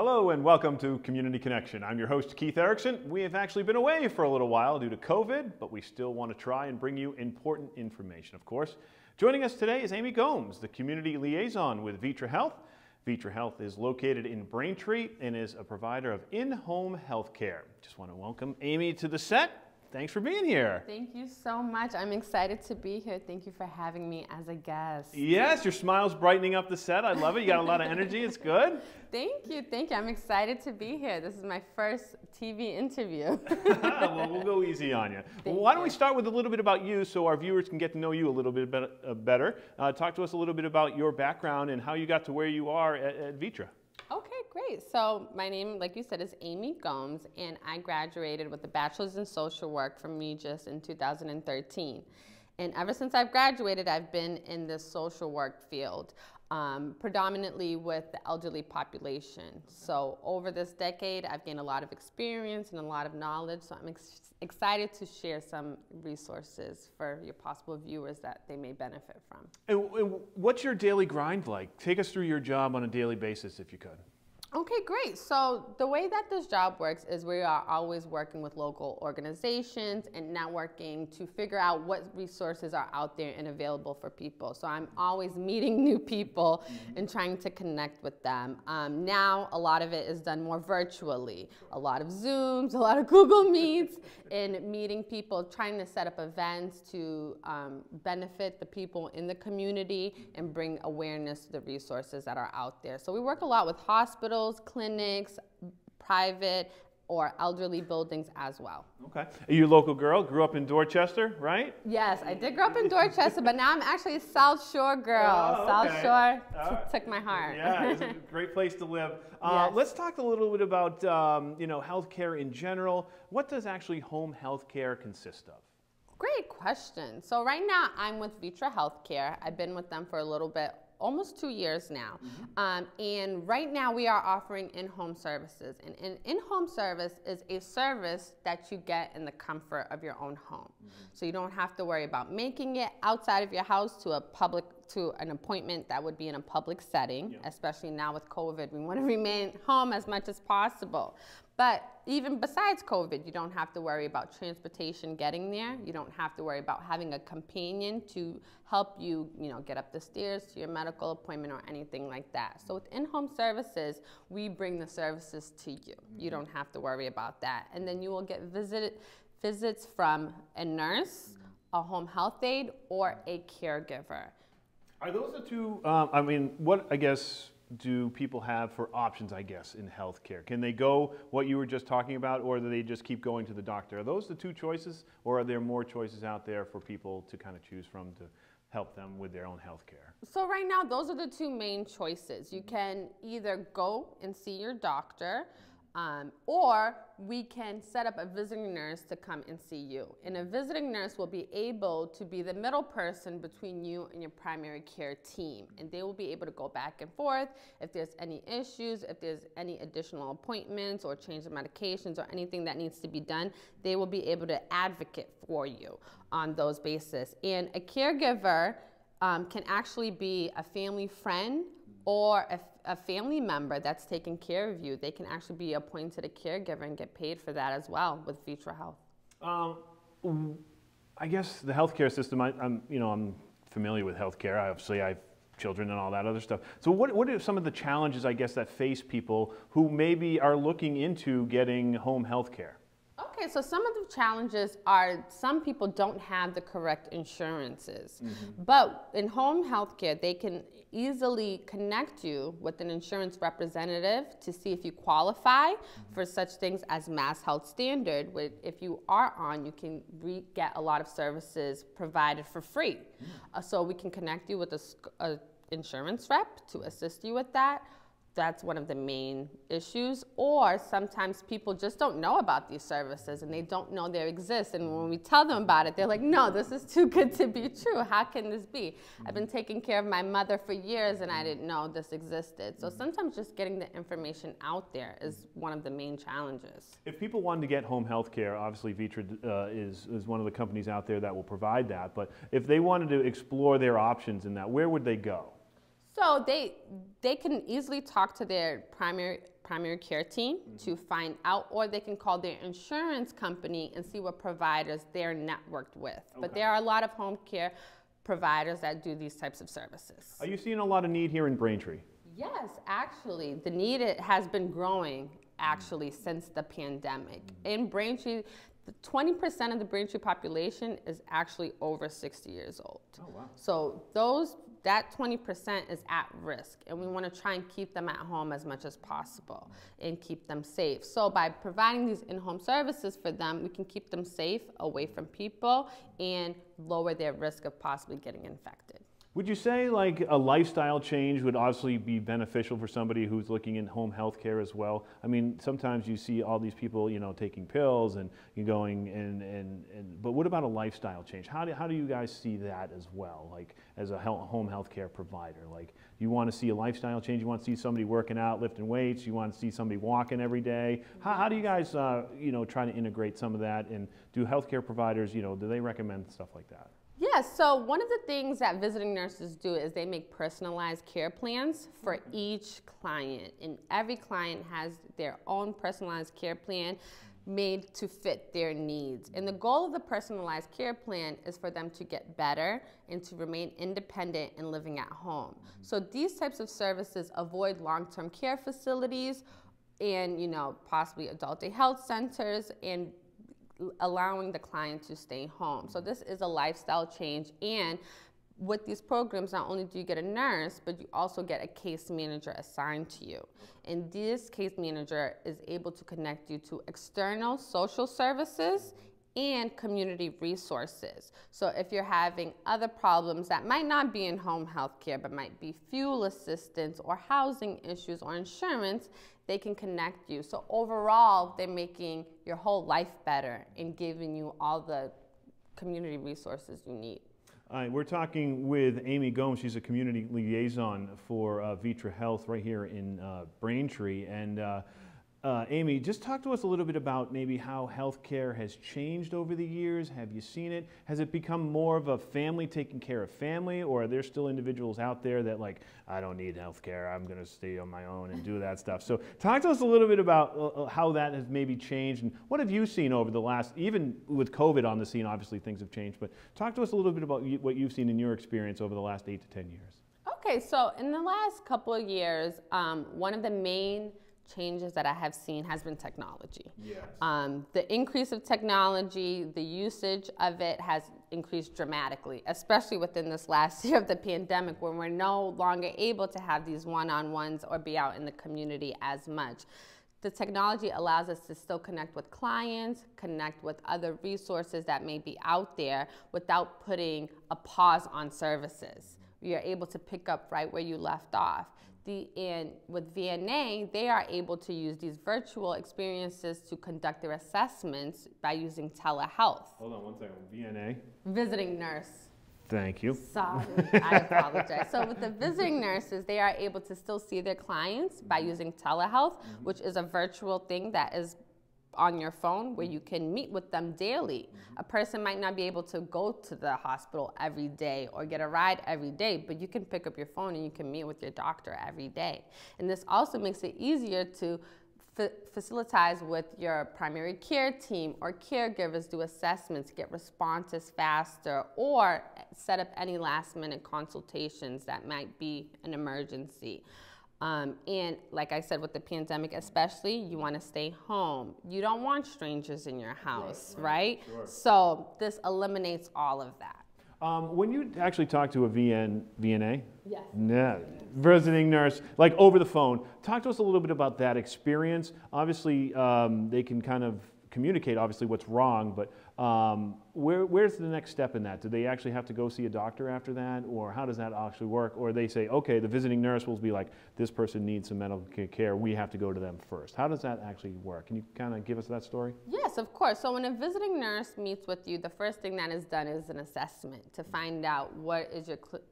Hello and welcome to Community Connection. I'm your host, Keith Erickson. We have actually been away for a little while due to COVID, but we still want to try and bring you important information, of course. Joining us today is Amy Gomes, the Community Liaison with Vitra Health. Vitra Health is located in Braintree and is a provider of in-home health care. Just want to welcome Amy to the set. Thanks for being here. Thank you so much. I'm excited to be here. Thank you for having me as a guest. Yes, your smile's brightening up the set. I love it. You got a lot of energy. It's good. Thank you. Thank you. I'm excited to be here. This is my first TV interview. Well, we'll go easy on you. Why don't we start with a little bit about you so our viewers can get to know you a little bit better. Talk to us a little bit about your background and how you got to where you are at Vitra. Okay, great. So my name, like you said, is Amy Gomes, and I graduated with a bachelor's in social work from Regis in 2013. And ever since I've graduated, I've been in the social work field, predominantly with the elderly population. So over this decade, I've gained a lot of experience and a lot of knowledge. So I'm excited to share some resources for your possible viewers that they may benefit from. And what's your daily grind like? Take us through your job on a daily basis if you could. Okay, great. So the way that this job works is we are always working with local organizations and networking to figure out what resources are out there and available for people. So I'm always meeting new people and trying to connect with them. Now, a lot of it is done more virtually. A lot of Zooms, a lot of Google Meets, and meeting people, trying to set up events to benefit the people in the community and bring awareness to the resources that are out there. So we work a lot with hospitals, clinics, private or elderly buildings as well. Okay. Are you a local girl? Grew up in Dorchester, right? Yes, I did grow up in Dorchester, but now I'm actually a South Shore girl. Oh, South okay. Shore took my heart. Yeah, it's a great place to live. Yes. Let's talk a little bit about healthcare in general. What does actually home healthcare consist of? Great question. So right now I'm with Vitra Healthcare. I've been with them for a little bit, almost 2 years now. And right now we are offering in-home services. And an in-home service is a service that you get in the comfort of your own home. So you don't have to worry about making it outside of your house to an appointment that would be in a public setting, especially now with COVID. We want to remain home as much as possible. But even besides COVID, you don't have to worry about transportation getting there. You don't have to worry about having a companion to help you, get up the stairs to your medical appointment or anything like that. So with in-home services, we bring the services to you. You don't have to worry about that. And then you will get visits from a nurse, a home health aide, or a caregiver. Are those the two, what, I guess, do people have for options, I guess, in healthcare? Can they go what you were just talking about, or do they just keep going to the doctor? Are those the two choices, or are there more choices out there for people to kind of choose from to help them with their own healthcare? So right now, those are the two main choices. You can either go and see your doctor, or we can set up a visiting nurse to come and see you. And a visiting nurse will be able to be the middle person between you and your primary care team. And they will be able to go back and forth if there's any issues, if there's any additional appointments or change of medications or anything that needs to be done. They will be able to advocate for you on those bases. And a caregiver can actually be a family friend or a family member that's taking care of you. They can actually be appointed a caregiver and get paid for that as well with Vitra Health. I guess the healthcare system, I'm familiar with healthcare. Obviously, I have children and all that other stuff. So what are some of the challenges, I guess, that face people who maybe are looking into getting home healthcare? Okay, so some of the challenges are some people don't have the correct insurances. But in home healthcare, they can easily connect you with an insurance representative to see if you qualify for such things as Mass Health Standard, which if you are on, you can get a lot of services provided for free. So we can connect you with a insurance rep to assist you with that. That's one of the main issues. Or sometimes people just don't know about these services and they don't know they exist. And when we tell them about it, they're like, no, this is too good to be true. How can this be? I've been taking care of my mother for years and I didn't know this existed. So sometimes just getting the information out there is one of the main challenges. If people wanted to get home health care, obviously Vitra is one of the companies out there that will provide that. But if they wanted to explore their options in that, where would they go? So they can easily talk to their primary care team to find out, or they can call their insurance company and see what providers they're networked with. But there are a lot of home care providers that do these types of services. Are you seeing a lot of need here in Braintree? Yes, actually, the need has been growing actually since the pandemic. In Braintree, 20% of the Braintree population is actually over 60 years old. Oh, wow. So that 20% is at risk, and we want to try and keep them at home as much as possible and keep them safe. So by providing these in-home services for them, we can keep them safe, away from people, and lower their risk of possibly getting infected. Would you say like a lifestyle change would obviously be beneficial for somebody who's looking in home health care as well? I mean, sometimes you see all these people, you know, taking pills and you're going but what about a lifestyle change? How do you guys see that as well, like as a home health care provider? Like, you want to see a lifestyle change? You want to see somebody working out, lifting weights? You want to see somebody walking every day? How do you guys, you know, try to integrate some of that? And do healthcare providers, you know, do they recommend stuff like that? Yes, so one of the things that visiting nurses do is they make personalized care plans for each client. And every client has their own personalized care plan made to fit their needs. And the goal of the personalized care plan is for them to get better and to remain independent and living at home. So these types of services avoid long-term care facilities and, you know, possibly adult day health centers, and allowing the client to stay home. So this is a lifestyle change, and with these programs, not only do you get a nurse, but you also get a case manager assigned to you. And this case manager is able to connect you to external social services and community resources. So if you're having other problems that might not be in home health care, but might be fuel assistance or housing issues or insurance, they can connect you. So overall, they're making your whole life better and giving you all the community resources you need. All right, we're talking with Amy Gomes. She's a community liaison for Vitra Health right here in Braintree. And Amy, just talk to us a little bit about maybe how healthcare has changed over the years. Have you seen it? Has it become more of a family taking care of family, or are there still individuals out there that like, I don't need healthcare, I'm going to stay on my own and do that stuff? So talk to us a little bit about how that has maybe changed, and what have you seen over the last, even with COVID on the scene, obviously things have changed, but talk to us a little bit about what you've seen in your experience over the last 8 to 10 years. Okay, so in the last couple of years, one of the main changes that I have seen has been technology. Yes. The increase of technology, the usage of it has increased dramatically, especially within this last year of the pandemic, when we're no longer able to have these one-on-ones or be out in the community as much. The technology allows us to still connect with clients, connect with other resources that may be out there without putting a pause on services. You're able to pick up right where you left off. And with VNA, they are able to use these virtual experiences to conduct their assessments by using telehealth. Hold on one second. VNA? Visiting nurse. Thank you. Sorry, I apologize. So with the visiting nurses, they are able to still see their clients by using telehealth, which is a virtual thing that is on your phone where you can meet with them daily. A person might not be able to go to the hospital every day or get a ride every day, but you can pick up your phone and you can meet with your doctor every day. And this also makes it easier to facilitate with your primary care team or caregivers, do assessments, get responses faster, or set up any last minute consultations that might be an emergency. And like I said, with the pandemic especially, you want to stay home. You don't want strangers in your house, right? Sure. So this eliminates all of that. When you actually talk to a VNA? Yes. Yeah, visiting nurse, like over the phone, talk to us a little bit about that experience. Obviously, they can kind of communicate obviously what's wrong, but where's the next step in that? Do they actually have to go see a doctor after that, or how does that actually work? Or they say, okay, the visiting nurse will be like, this person needs some medical care, we have to go to them first. How does that actually work? Can you kind of give us that story? Yes, of course. So when a visiting nurse meets with you, the first thing that is done is an assessment to find out what is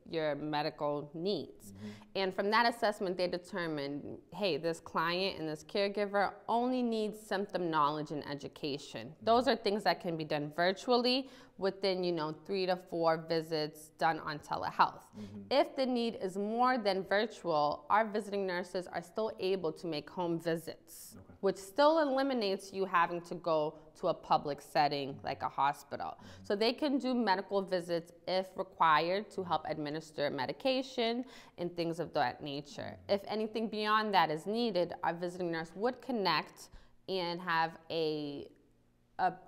your medical needs. And from that assessment, they determine, hey, this client and this caregiver only needs symptom knowledge and education. Those are things that can be done done virtually within, 3 to 4 visits done on telehealth. If the need is more than virtual, our visiting nurses are still able to make home visits, which still eliminates you having to go to a public setting like a hospital. So they can do medical visits if required to help administer medication and things of that nature. If anything beyond that is needed, our visiting nurse would connect and have a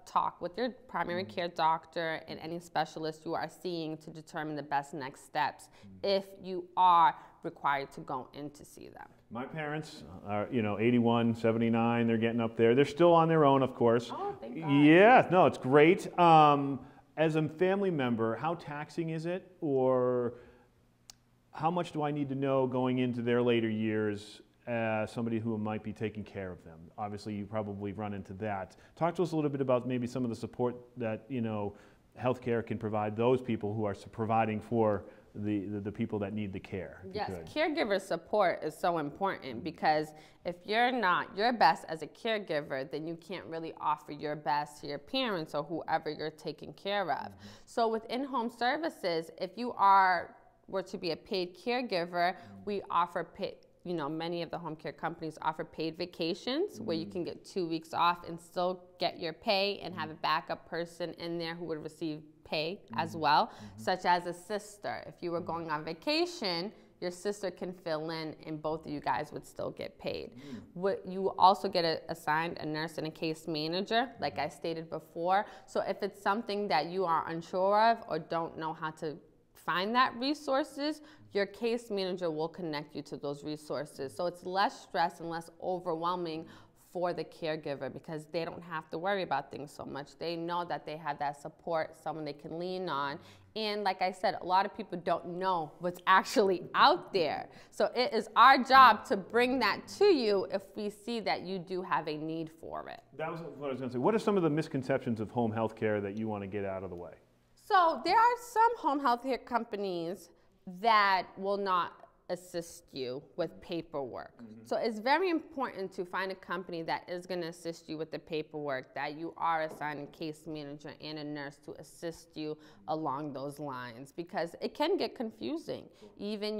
talk with your primary care doctor and any specialist you are seeing to determine the best next steps if you are required to go in to see them. My parents are, 81, 79, they're getting up there. They're still on their own, of course. Oh, thank God. Yeah, no, it's great. As a family member, how taxing is it? Or how much do I need to know going into their later years as somebody who might be taking care of them? Obviously, you probably run into that. Talk to us a little bit about maybe some of the support that, healthcare can provide those people who are providing for the people that need the care. Yes, caregiver support is so important because if you're not your best as a caregiver, then you can't really offer your best to your parents or whoever you're taking care of. So with in-home services, if you were to be a paid caregiver, we offer many of the home care companies offer paid vacations where you can get 2 weeks off and still get your pay and have a backup person in there who would receive pay as well, such as a sister. If you were going on vacation, your sister can fill in and both of you guys would still get paid. You also get assigned a nurse and a case manager, like I stated before. So if it's something that you are unsure of or don't know how to find that resources, your case manager will connect you to those resources. So it's less stress and less overwhelming for the caregiver because they don't have to worry about things so much. They know that they have that support, someone they can lean on. And like I said, a lot of people don't know what's actually out there. So it is our job to bring that to you if we see that you do have a need for it. That was what I was going to say. What are some of the misconceptions of home health care that you want to get out of the way? So there are some home health care companies that will not assist you with paperwork. So it's very important to find a company that is going to assist you with the paperwork, that you are assigned a case manager and a nurse to assist you along those lines, because it can get confusing. Even,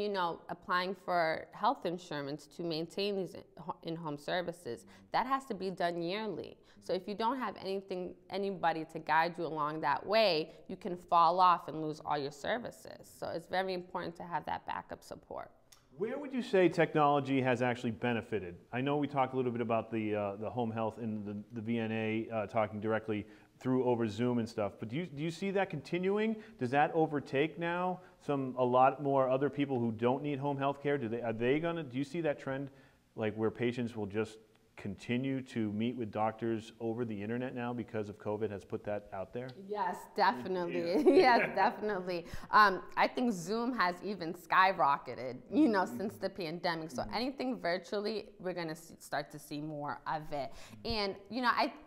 applying for health insurance to maintain these in-home services, that has to be done yearly. So if you don't have anybody to guide you along that way, you can fall off and lose all your services. So it's very important to have that backup support. Where would you say technology has actually benefited? I know we talked a little bit about the home health and the VNA talking directly through over Zoom and stuff, but do you see that continuing? Does that overtake now a lot more other people who don't need home health care? Do you see that trend, like where patients will just continue to meet with doctors over the internet now because of COVID has put that out there? Yes, definitely. Yes, definitely. I think Zoom has even skyrocketed, since the pandemic. So anything virtually, we're going to start to see more of it. And,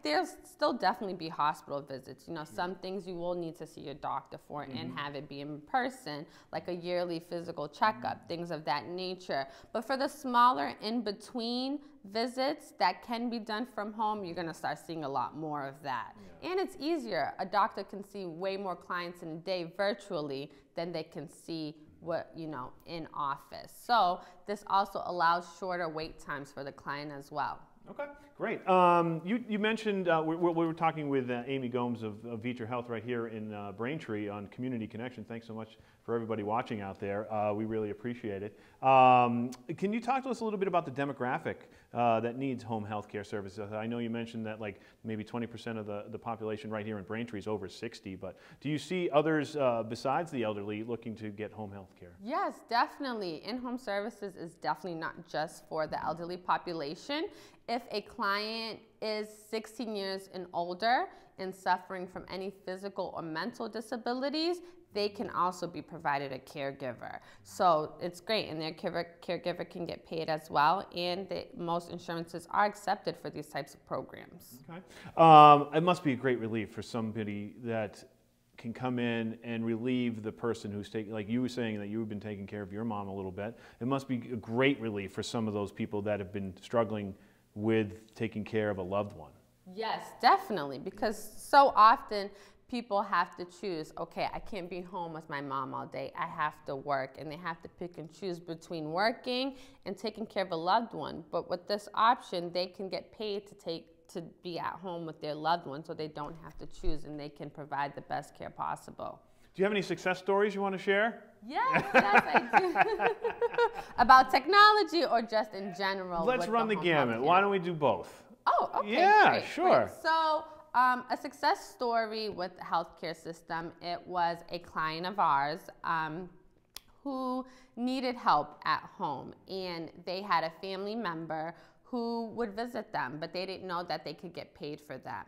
there'll still definitely be hospital visits. Some things you will need to see your doctor for and have it be in person, like a yearly physical checkup, things of that nature. But for the smaller in-between visits that can be done from home, you're going to start seeing a lot more of that. And it's easier. A doctor can see way more clients in a day virtually than they can see in office. So this also allows shorter wait times for the client as well. Okay, great. You mentioned, we were talking with Amy Gomes of Vitra Health right here in Braintree on Community Connection. Thanks so much for everybody watching out there. We really appreciate it. Can you talk to us a little bit about the demographic that needs home health care services? I know you mentioned that like maybe 20% of the population right here in Braintree is over 60, but do you see others besides the elderly looking to get home health care? Yes, definitely. In-home services is definitely not just for the elderly population. If a client is 16 years and older and suffering from any physical or mental disabilities, they can also be provided a caregiver. So it's great, and their caregiver can get paid as well, and most insurances are accepted for these types of programs. Okay. It must be a great relief for somebody that can come in and relieve the person who's taking, like you were saying that you've been taking care of your mom a little bit. It must be a great relief for some of those people that have been struggling with taking care of a loved one. Yes, definitely, because so often people have to choose, okay, I can't be home with my mom all day. I have to work, and they have to pick and choose between working and taking care of a loved one. But with this option, they can get paid to be at home with their loved one, so they don't have to choose, and they can provide the best care possible. Do you have any success stories you want to share? Yes, I do. About technology or just in general? Let's run the gamut. Why don't we do both? Oh, okay. Yeah, great, sure. Great. So, a success story with the healthcare system, it was a client of ours who needed help at home, and they had a family member who would visit them, but they didn't know that they could get paid for them.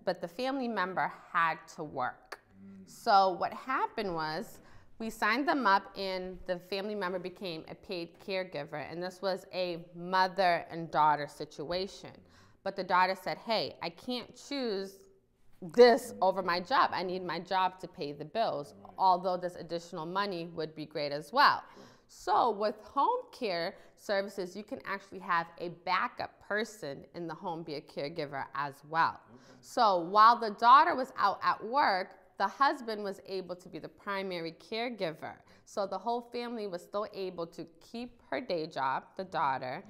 But the family member had to work. So what happened was we signed them up, and the family member became a paid caregiver, and this was a mother and daughter situation. But the daughter said, hey, I can't choose this over my job. I need my job to pay the bills, although this additional money would be great as well. So with home care services, you can actually have a backup person in the home be a caregiver as well. So while the daughter was out at work, the husband was able to be the primary caregiver. So the whole family was still able to keep her day job, the daughter,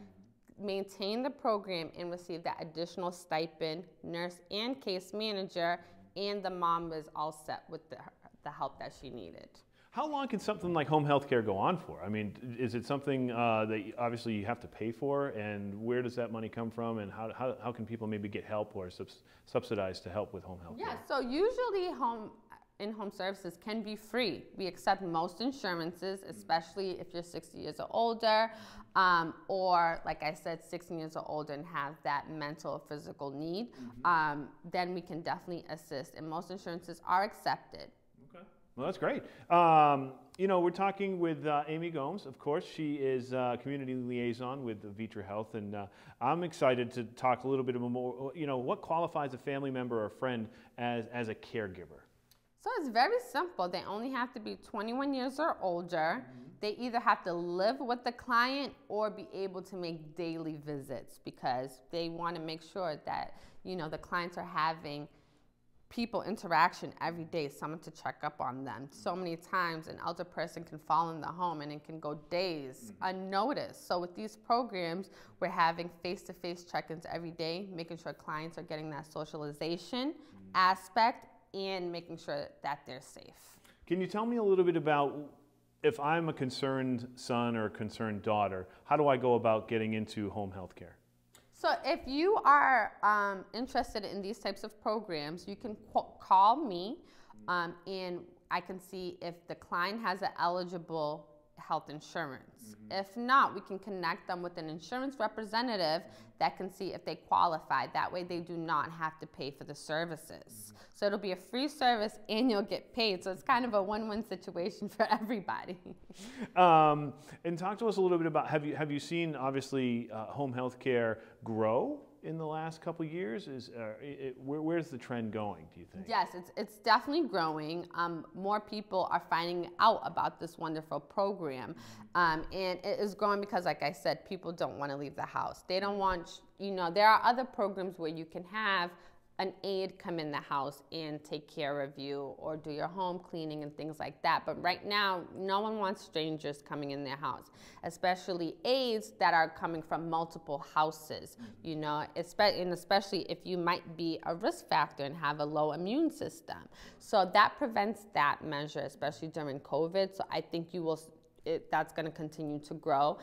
maintain the program, and receive that additional stipend, nurse and case manager, and the mom was all set with the help that she needed. How long can something like home health care go on for? I mean, is it something that obviously you have to pay for, and where does that money come from, and how can people maybe get help or subsidized to help with home health care? Yeah, so usually in-home services can be free. We accept most insurances, especially if you're 60 years or older, or like I said, 16 years or older and have that mental or physical need, then we can definitely assist, and most insurances are accepted. Well, that's great. You know, we're talking with Amy Gomes, of course. She is community liaison with Vitra Health, and I'm excited to talk a little bit more, you know, what qualifies a family member or a friend as a caregiver? So it's very simple. They only have to be 21 years or older. They either have to live with the client or be able to make daily visits, because they want to make sure that, you know, the clients are having people interaction every day, someone to check up on them. So many times an elder person can fall in the home and it can go days unnoticed. So with these programs, we're having face-to-face check-ins every day, making sure clients are getting that socialization aspect and making sure that they're safe. Can you tell me a little bit about, if I'm a concerned son or a concerned daughter, how do I go about getting into home health care? So if you are interested in these types of programs, you can call me and I can see if the client has an eligible health insurance. If not, we can connect them with an insurance representative that can see if they qualify. That way they do not have to pay for the services. So it'll be a free service and you'll get paid. So it's kind of a win-win situation for everybody. And talk to us a little bit about, have you seen, obviously, home health care grow in the last couple of years? Where's the trend going, do you think? Yes, it's definitely growing. More people are finding out about this wonderful program. And it is growing because, like I said, people don't want to leave the house. They don't want, you know, there are other programs where you can have an aide come in the house and take care of you or do your home cleaning and things like that. But right now, no one wants strangers coming in their house, especially aides that are coming from multiple houses, you know, and especially if you might be a risk factor and have a low immune system. So that prevents that measure, especially during COVID. So I think that's going to continue to grow,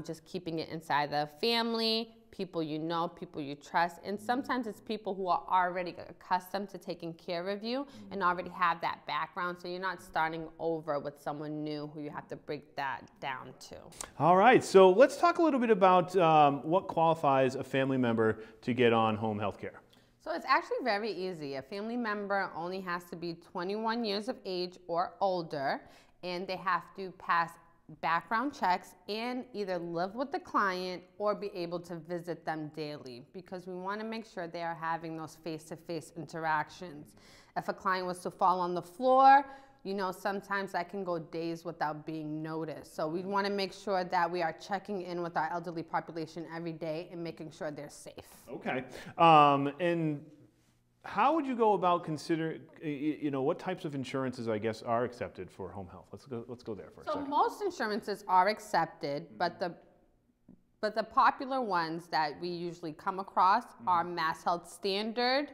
just keeping it inside the family, people you know, people you trust, and sometimes it's people who are already accustomed to taking care of you and already have that background, so you're not starting over with someone new who you have to break that down to. All right, so let's talk a little bit about what qualifies a family member to get on home health care. So it's actually very easy. A family member only has to be 21 years of age or older, and they have to pass background checks and either live with the client or be able to visit them daily, because we want to make sure they are having those face-to-face interactions. If a client was to fall on the floor, sometimes that can go days without being noticed. So we want to make sure that we are checking in with our elderly population every day and making sure they're safe. Okay. And how would you go about considering, what types of insurances, I guess, are accepted for home health? Let's go there for a second. So most insurances are accepted, but the popular ones that we usually come across are Mass Health Standard,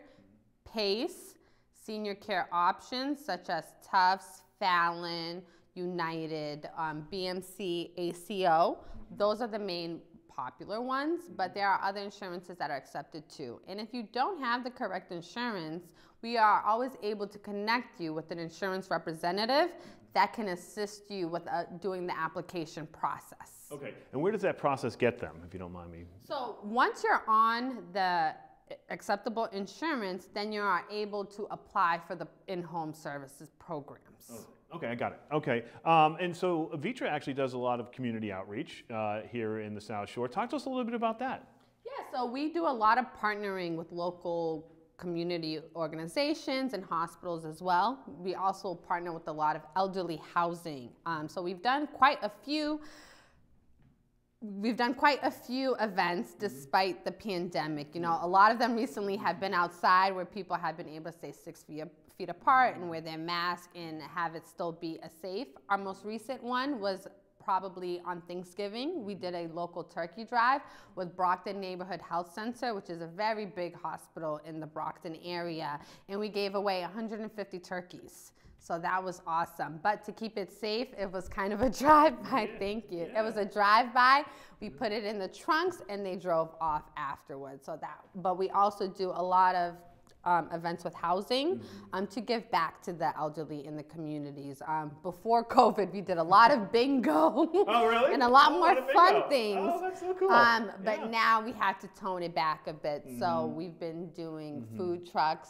PACE, senior care options such as Tufts, Fallon, United, BMC, ACO. Those are the main popular ones, but there are other insurances that are accepted too. And if you don't have the correct insurance, we are always able to connect you with an insurance representative that can assist you with doing the application process. Okay, and where does that process get them, if you don't mind me? So once you're on the acceptable insurance, then you are able to apply for the in-home services programs. Okay, I got it. Okay, and so Vitra actually does a lot of community outreach here in the South Shore. Talk to us a little bit about that. Yeah, so we do a lot of partnering with local community organizations and hospitals as well. We also partner with a lot of elderly housing. So we've done quite a few events despite the pandemic. A lot of them recently have been outside where people have been able to stay 6 feet apart and wear their mask and have it still be safe. Our most recent one was probably on Thanksgiving. We did a local turkey drive with Brockton Neighborhood Health Center, which is a very big hospital in the Brockton area, and we gave away 150 turkeys. So that was awesome. But to keep it safe, it was kind of a drive-by. Thank you. It was a drive-by. We put it in the trunks and they drove off afterwards. But we also do a lot of events with housing to give back to the elderly in the communities. Before COVID, we did a lot of bingo. Oh, really? And a lot more fun things. Oh, that's so cool. But now we have to tone it back a bit. So we've been doing food trucks,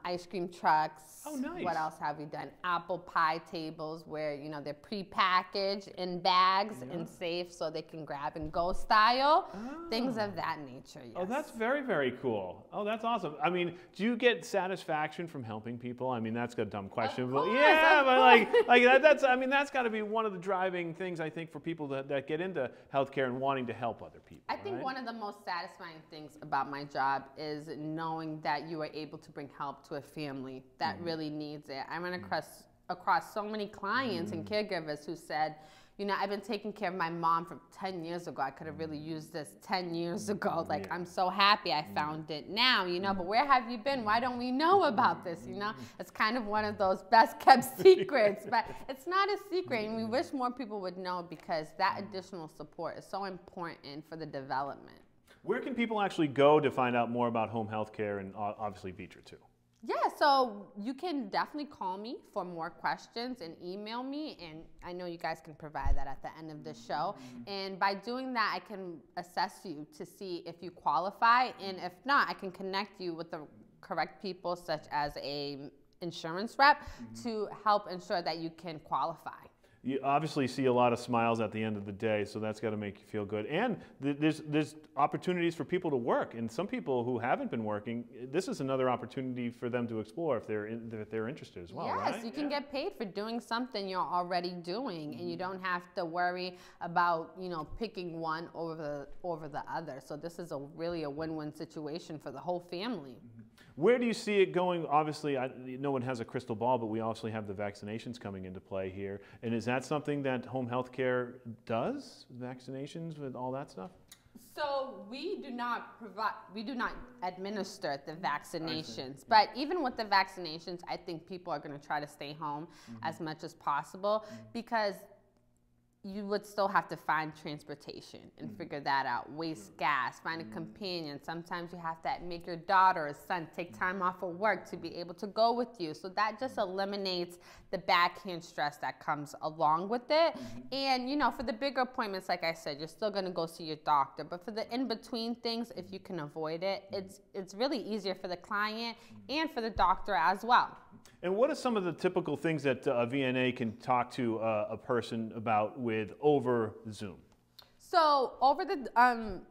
ice cream trucks. Oh, nice. What else have we done? Apple pie tables where, they're pre-packaged in bags and safe so they can grab and go style. Things of that nature, yes. Oh, that's very, very cool. Oh, that's awesome. I mean, do you get satisfaction from helping people? I mean, that's a dumb question. Of But course, yeah, of but like that's got to be one of the driving things, I think, for people that get into healthcare and wanting to help other people. I think one of the most satisfying things about my job is knowing that you are able to bring help to a family that really needs it. I run across so many clients and caregivers who said, I've been taking care of my mom from 10 years ago. I could have really used this 10 years ago. Like, I'm so happy I found it now, but where have you been? Why don't we know about this, It's kind of one of those best kept secrets, but it's not a secret, and we wish more people would know because that additional support is so important for the development. Where can people actually go to find out more about home health care and obviously Vitra too? Yeah, so you can definitely call me for more questions and email me, and I know you guys can provide that at the end of the show. And by doing that, I can assess you to see if you qualify, and if not, I can connect you with the correct people, such as a insurance rep, to help ensure that you can qualify. You obviously see a lot of smiles at the end of the day, so that's got to make you feel good. And there's opportunities for people to work, and some people who haven't been working, this is another opportunity for them to explore if they're interested as well. Yes, right? You can get paid for doing something you're already doing, and you don't have to worry about picking one over the other. So this is really a win-win situation for the whole family. Where do you see it going? Obviously, no one has a crystal ball, but we also have the vaccinations coming into play here. And is that something that home health care does? Vaccinations with all that stuff? So we do not administer the vaccinations. But even with the vaccinations, I think people are going to try to stay home as much as possible because you would still have to find transportation and figure that out. Waste gas, find a companion. Sometimes you have to make your daughter or son take time off of work to be able to go with you. So that just eliminates the backhand stress that comes along with it. And for the bigger appointments, like I said, you're still gonna go see your doctor. But for the in-between things, if you can avoid it, it's really easier for the client and for the doctor as well. And what are some of the typical things that a VNA can talk to a person about over Zoom? So over the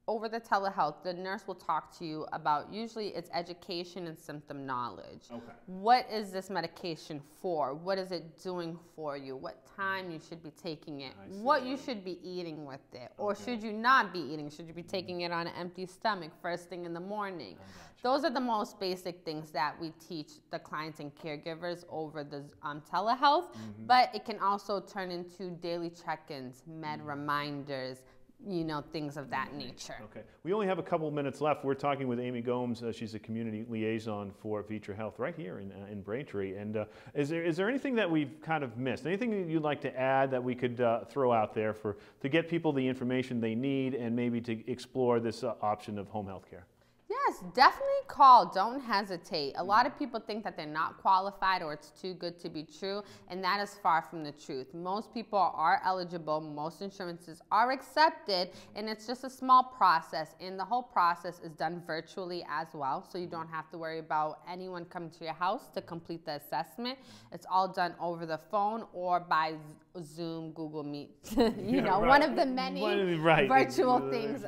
over the telehealth, the nurse will talk to you about, usually it's education and symptom knowledge. Okay. What is this medication for? What is it doing for you? What time you should be taking it? What you should be eating with it? Or should you not be eating? Should you be taking it on an empty stomach first thing in the morning? Those are the most basic things that we teach the clients and caregivers over the telehealth, but it can also turn into daily check-ins, med reminders, you know, things of that nature. Okay. We only have a couple minutes left. We're talking with Amy Gomes. She's a community liaison for Vitra Health right here in Braintree. And is there anything that we've kind of missed? Anything that you'd like to add that we could throw out there to get people the information they need and maybe to explore this option of home health care? Yes, definitely call. Don't hesitate. A lot of people think that they're not qualified or it's too good to be true, and that is far from the truth. Most people are eligible, most insurances are accepted, and it's just a small process, and the whole process is done virtually as well, so you don't have to worry about anyone coming to your house to complete the assessment. It's all done over the phone or by Zoom, Google Meet, one of the many virtual things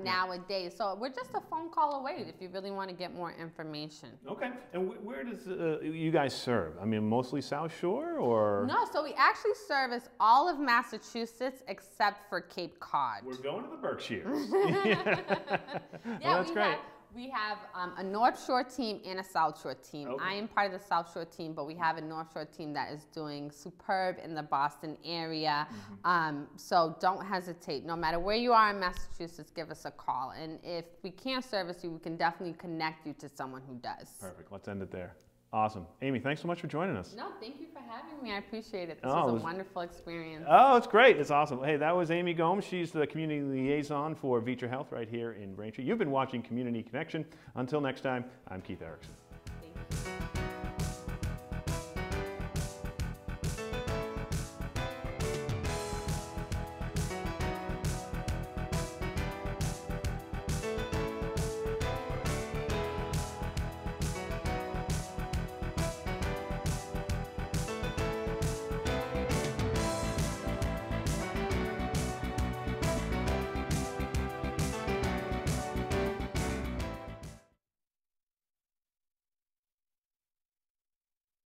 nowadays. So we're just a phone call away if you really want to get more information. Okay. And where does you guys serve? I mean, mostly South Shore or? No, so we actually service all of Massachusetts except for Cape Cod. We're going to the Berkshires. Well, that's great. We have a North Shore team and a South Shore team. Okay. I am part of the South Shore team, but we have a North Shore team that is doing superb in the Boston area. So don't hesitate. No matter where you are in Massachusetts, give us a call. And if we can't service you, we can definitely connect you to someone who does. Perfect. Let's end it there. Awesome. Amy, thanks so much for joining us. No, thank you for having me. I appreciate it. This was a wonderful experience. Oh, it's great. It's awesome. Hey, that was Amy Gomes. She's the community liaison for Vitra Health right here in Braintree. You've been watching Community Connection. Until next time, I'm Keith Erickson.